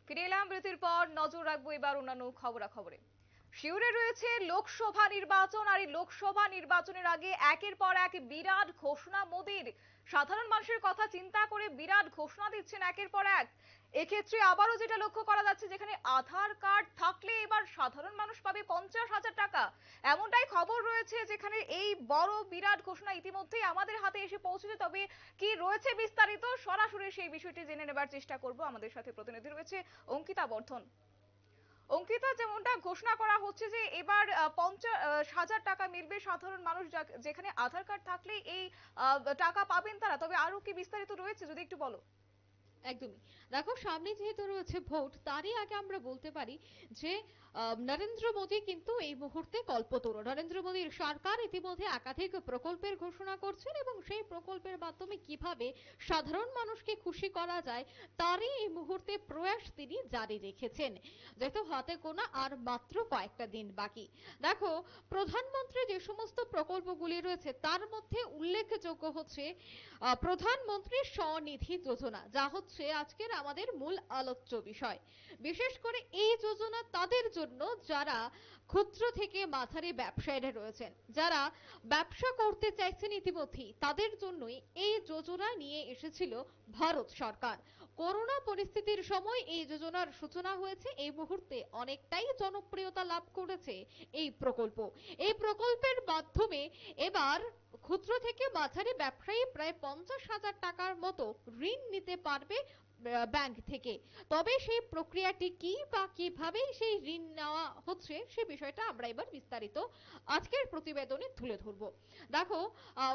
ফিরে এলাম বিরতির পর। নজর রাখবো এবার অন্যান্য খবরাখবরে। শিউরে রয়েছে লোকসভা নির্বাচন, আর এই লোকসভা নির্বাচনের আগে একের পর এক বিরাট ঘোষণা মোদির। সাধারণ মানুষের কথা চিন্তা করে বিরাট ঘোষণা দিচ্ছেন একের পর এক। এক্ষেত্রে আবারও যেটা লক্ষ্য করা যাচ্ছে, যেখানে আধার কার্ড থাকলে এবার সাধারণ মানুষ পাবে 50,000 টাকা, এমনটাই খবর রয়েছে। যেখানে এই বড় বিরাট ঘোষণা ইতিমধ্যেই আমাদের হাতে এসে পৌঁছেছে। তবে কি রয়েছে বিস্তারিত, সরাসরি সেই বিষয়টি জেনে নেবার চেষ্টা করব। আমাদের সাথে প্রতিনিধি রয়েছে অঙ্কিতা বর্ধন। অঙ্কিতা, যেমনটা ঘোষণা করা হচ্ছে যে এবার 50,000 টাকা মিলবে সাধারণ মানুষ, যেখানে আধার কার্ড থাকলে এই টাকা পাবেন তারা। তবে আরো কি বিস্তারিত রয়েছে যদি একটু বলো। একদমই। দেখো, সামনে যেহেতু রয়েছে ভোট, তারই আগে আমরা বলতে পারি যে নরেন্দ্র মোদী কিন্তু এই মুহূর্তে কল্পতরু। নরেন্দ্র মোদীর সরকার ইতিমধ্যে একাধিক প্রকল্পের ঘোষণা করছেন এবং সেই প্রকল্পের মাধ্যমে কিভাবে সাধারণ মানুষকে খুশি করা যায় তারই এই মুহূর্তে প্রয়াস তিনি জারি রেখেছেন। যেহেতু হাতে গোনা আর মাত্র কয়েকটা দিন বাকি। দেখো, প্রধানমন্ত্রী যে সমস্ত প্রকল্পগুলি রয়েছে তার মধ্যে উল্লেখযোগ্য হচ্ছে প্রধানমন্ত্রী স্বনিধি যোজনা, যা হচ্ছে আজকের আমাদের মূল আলোচ্য বিষয়। বিশেষ করে এই যোজনা তাদের জন্য যারা ক্ষুদ্র থেকে মাঝারি ব্যবসায়ীরা রয়েছেন, যারা ব্যবসা করতে চাইছেন ইতিমধ্যেই, তাদের জন্যই এই যোজনা নিয়ে এসেছিল ভারত সরকার। করোনা পরিস্থিতির সময় এই যোজনার সূচনা হয়েছে। এই মুহূর্তে অনেকটাই জনপ্রিয়তা লাভ করেছে এই প্রকল্প। এই প্রকল্পের মাধ্যমে এবার ক্ষুদ্র থেকে মাঝারি ব্যবসায়ী প্রায় 50,000 টাকার মতো ঋণ নিতে পারবে ব্যাংক থেকে। তবে সেই প্রক্রিয়াটি কি বা কিভাবে সেই ঋণ নেওয়া হচ্ছে সে বিষয়টা আমরা এবার বিস্তারিত আজকের প্রতিবেদনে তুলে ধরবো। দেখো,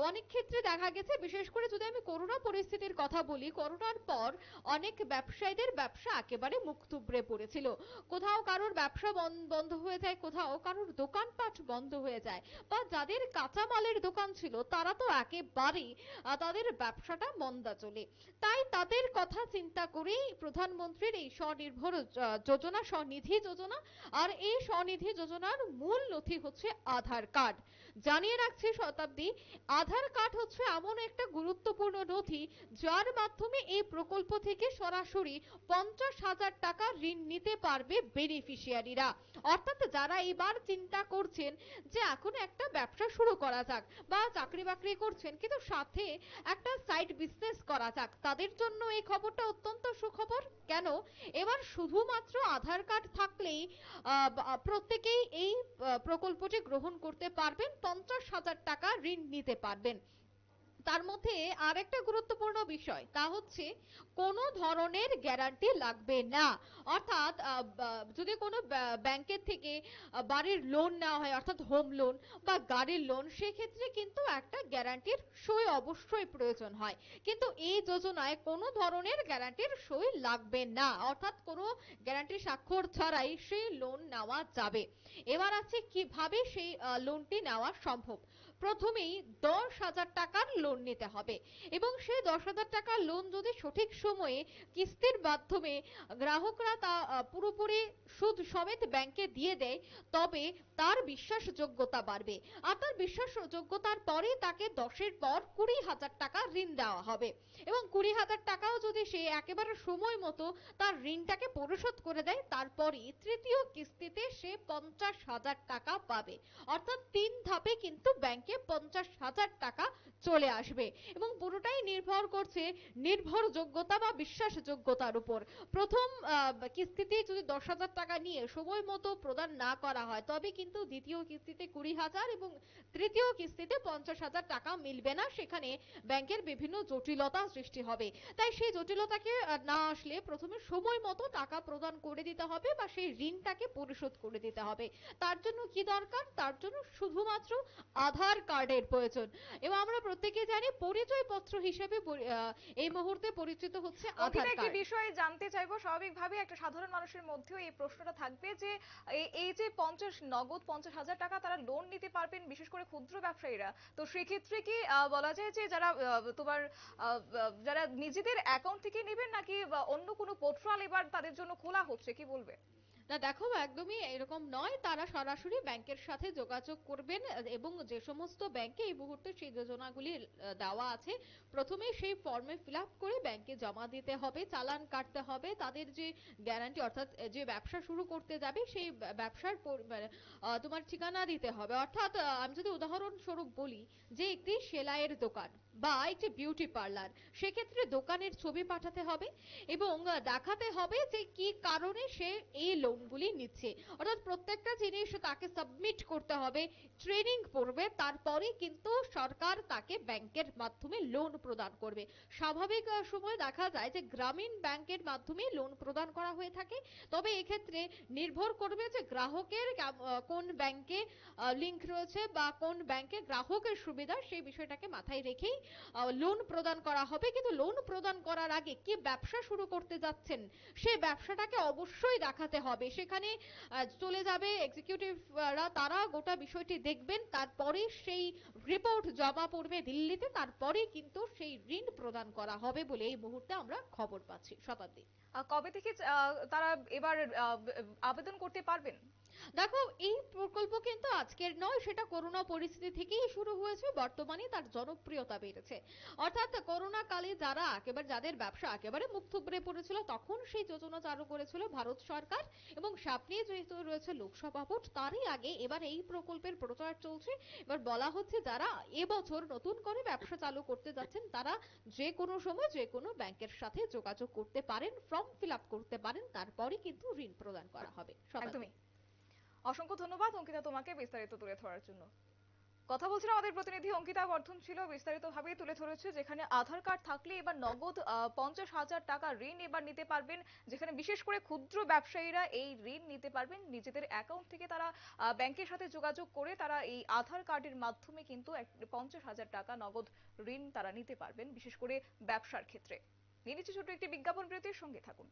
অনেক ক্ষেত্রে দেখা গেছে, বিশেষ করে যদি আমি করোনা পরিস্থিতির কথা বলি, করোনার পর অনেক ব্যবসায়ীদের ব্যবসা একেবারে মুখ থুবড়ে পড়েছিল। কোথাও কারোর ব্যবসা বন্ধ হয়ে যায়, কোথাও কারোর দোকানপাট বন্ধ হয়ে যায়, বা যাদের কাঁচামালের দোকান ছিল তারা তো একেবারেই তাদের ব্যবসাটা মন্দা চলে। তাই তাদের কথা চিন্তা করেই প্রধানমন্ত্রীর এই স্বনির্ভর যোজনা, স্বনিধি যোজনা। আর এই স্বনিধি যোজনার মূল নথি হচ্ছে আধার কার্ড। জানিয়ে রাখছি শতাব্দী, আধার কার্ড হচ্ছে এমন একটা গুরুত্বপূর্ণ নথি যার মাধ্যমে এই প্রকল্প থেকে সরাসরি 50,000 টাকা ঋণ নিতে পারবে বেনিফিশিয়ারিরা। অর্থাৎ যারা এবার চিন্তা করছেন যে এখন একটা ব্যবসা শুরু করা যাক, বা চাকরি বাকরি করছেন কিন্তু সাথে একটা সাইড বিজনেস করা যাক, তাদের জন্য এই খবরটা অত্যন্ত সুখবর। কেন? এবার শুধুমাত্র আধার কার্ড থাকলেই প্রত্যেকেই এই প্রকল্পটি গ্রহণ করতে পারবেন, 50,000 টাকা ঋণ নিতে পারবেন। তার মধ্যে আরেকটা গুরুত্বপূর্ণ বিষয়, তা হচ্ছে কোনো ধরনের গ্যারান্টি লাগবে না। অর্থাৎ যদি কোনো ব্যাংকের থেকে বাড়ির লোন নেওয়া হয়, অর্থাৎ হোম লোন বা গাড়ির লোন, সেক্ষেত্রে কিন্তু একটা গ্যারান্টির সই অবশ্যই প্রয়োজন হয়। কিন্তু এই যোজনায় কোনো ধরনের গ্যারান্টির সই লাগবে না, অর্থাৎ কোনো গ্যারান্টির স্বাক্ষর ছাড়াই সেই লোন নেওয়া যাবে। এবার আছে কিভাবে সেই লোনটি নেওয়া সম্ভব। প্রথমেই 10,000 টাকার লোন নিতে হবে, এবং সেই 10,000 টাকার লোন যদি সঠিক সময়ে কিস্তির মাধ্যমে গ্রাহকরা তা পুরোপুরি সুদ সমেত ব্যাংকে দিয়ে দেয়, তবে তার বিশ্বাসযোগ্যতা বাড়বে। আর তার বিশ্বাসযোগ্যতার পরে তাকে 10-এর পর 20,000 টাকা ঋণ দেওয়া হবে, এবং 20,000 টাকাও যদি সে একেবারে সময় মতো তার ঋণটাকে পরিশোধ করে দেয়, তারপরই তৃতীয় কিস্তিতে সে 50,000 টাকা পাবে। অর্থাৎ 3 ধাপে কিন্তু ব্যাংকে 50,000 টাকা চলে আসবে, এবং পুরোটাই নির্ভর করছে নির্ভরযোগ্যতা বা বিশ্বাসযোগ্যতার উপর। প্রথম কিস্তিতে যদি 10,000 টাকা নিয়ে সময় মতো প্রদান না করা হয়, তবে কিন্তু দ্বিতীয় কিস্তিতে 20,000 এবং তৃতীয় কিস্তিতে 50,000 টাকা মিলবে না। সেখানে ব্যাংকের বিভিন্ন জটিলতা সৃষ্টি হবে। তাই সেই জটিলতাকে না আসলে প্রথমে সময় মতো টাকা প্রদান করে দিতে হবে, বা সেই ঋণটাকে পরিশোধ করে দিতে হবে। তার জন্য কি দরকার? তার জন্য শুধুমাত্র আধার কার্ডের প্রয়োজন। এবং আমরা প্রত্যেকে জানি পরিচয়পত্র হিসেবে এই মুহূর্তে পরিচিত হচ্ছে আধার অঙ্কিতা, একটি কার্ড। বিষয়ে জানতে চাইবো। স্বাভাবিকভাবে একটা সাধারণ মানুষের মধ্যেও এই প্রশ্নটা থাকবে যে এই যে নগদ 50,000 টাকা তারা লোন নিতে পারবেন, বিশেষ করে ক্ষুদ্র ব্যবসায়ীরা, তো সেক্ষেত্রে কি বলা যায় যে যারা তোমার যারা নিজেদের অ্যাকাউন্ট থেকে নেবেন, নাকি অন্য কোনো পোর্টাল এবার তাদের জন্য খোলা হচ্ছে, কি বলবে? না দেখো, একদমই এরকম নয়। তারা সরাসরি ব্যাংকের সাথে যোগাযোগ করবেন এবং যে সমস্ত ব্যাংকে এই মুহূর্তে সেই যোজনাগুলি দেওয়া আছে, প্রথমেই সেই ফর্মে ফিল আপ করে ব্যাংকে জমা দিতে হবে, চালান কাটতে হবে, তাদের যে গ্যারান্টি অর্থাৎ যে ব্যবসা শুরু করতে যাবে সেই ব্যবসার মানে, তোমার ঠিকানা দিতে হবে। অর্থাৎ আমি যদি উদাহরণস্বরূপ বলি যে একটি সেলাইয়ের দোকান বা একটি বিউটি পার্লার, সেক্ষেত্রে দোকানের ছবি পাঠাতে হবে এবং দেখাতে হবে যে কি কারণে সে এই লোনগুলি নিচ্ছে। অর্থাৎ প্রত্যেকটা জিনিস তাকে সাবমিট করতে হবে, ট্রেনিং পড়বে, তারপরে কিন্তু সরকার তাকে ব্যাংকের মাধ্যমে লোন প্রদান করবে। স্বাভাবিক সময় দেখা যায় যে গ্রামীণ ব্যাংকের মাধ্যমে লোন প্রদান করা হয়ে থাকে, তবে এক্ষেত্রে নির্ভর করবে যে গ্রাহকের কোন ব্যাংকে লিংক রয়েছে বা কোন ব্যাংকে গ্রাহকের সুবিধা, সেই বিষয়টাকে মাথায় রেখেই লোন প্রদান করা হবে। কিন্তু লোন প্রদান করার আগে কি ব্যবসা শুরু করতে যাচ্ছেন সেই ব্যবসাটাকে অবশ্যই দেখাতে হবে। সেখানে চলে যাবে এক্সিকিউটিভরা, তারা গোটা বিষয়টি দেখবেন, তারপরে সেই রিপোর্ট জমা পড়বে দিল্লিতে, তারপরে কিন্তু সেই ঋণ প্রদান করা হবে বলে এই মুহূর্তে আমরা খবর পাচ্ছি। শতাব্দী, কবে থেকে তারা এবার আবেদন করতে পারবেন? দেখো, এই প্রকল্প কিন্তু আজকের নয়, সেটা করোনা পরিস্থিতি থেকেই শুরু হয়েছে। বর্তমানে তার জনপ্রিয়তা বেড়েছে। অর্থাৎ করোনা কালে যারা একেবারে, যাদের ব্যবসা একেবারে মুখ থুবড়ে পড়েছিল, তখন সেই যোজনা চালু করেছিল ভারত সরকার এবং সামনে যেহেতু রয়েছে লোকসভা ভোট, তারই আগে এবার এই প্রকল্পের প্রচার চলছে। এবার বলা হচ্ছে যারা এবছর নতুন করে ব্যবসা চালু করতে যাচ্ছেন, তারা যে কোনো সময় যে কোনো ব্যাংকের সাথে যোগাযোগ করতে পারেন, ফর্ম ফিল আপ করতে পারেন, তারপরে কিন্তু ঋণ প্রদান করা হবে। একদমই। অসংখ্য ধন্যবাদ অঙ্কিতা তোমাকে বিস্তারিত তুলে ধরার জন্য। কথা বলছিলাম, আমাদের প্রতিনিধি অঙ্কিতা বর্ধন ছিল, বিস্তারিতভাবে তুলে ধরেছে যেখানে আধার কার্ড থাকলে এবার নগদ 50,000 টাকা ঋণ এবার নিতে পারবেন। যেখানে বিশেষ করে ক্ষুদ্র ব্যবসায়ীরা এই ঋণ নিতে পারবেন নিজেদের অ্যাকাউন্ট থেকে। তারা ব্যাংকের সাথে যোগাযোগ করে তারা এই আধার কার্ডের মাধ্যমে কিন্তু 50,000 টাকা নগদ ঋণ তারা নিতে পারবেন, বিশেষ করে ব্যবসার ক্ষেত্রে। নিয়ে নিচ্ছে ছোট্ট একটি বিজ্ঞাপন বিরতির, সঙ্গে থাকুন।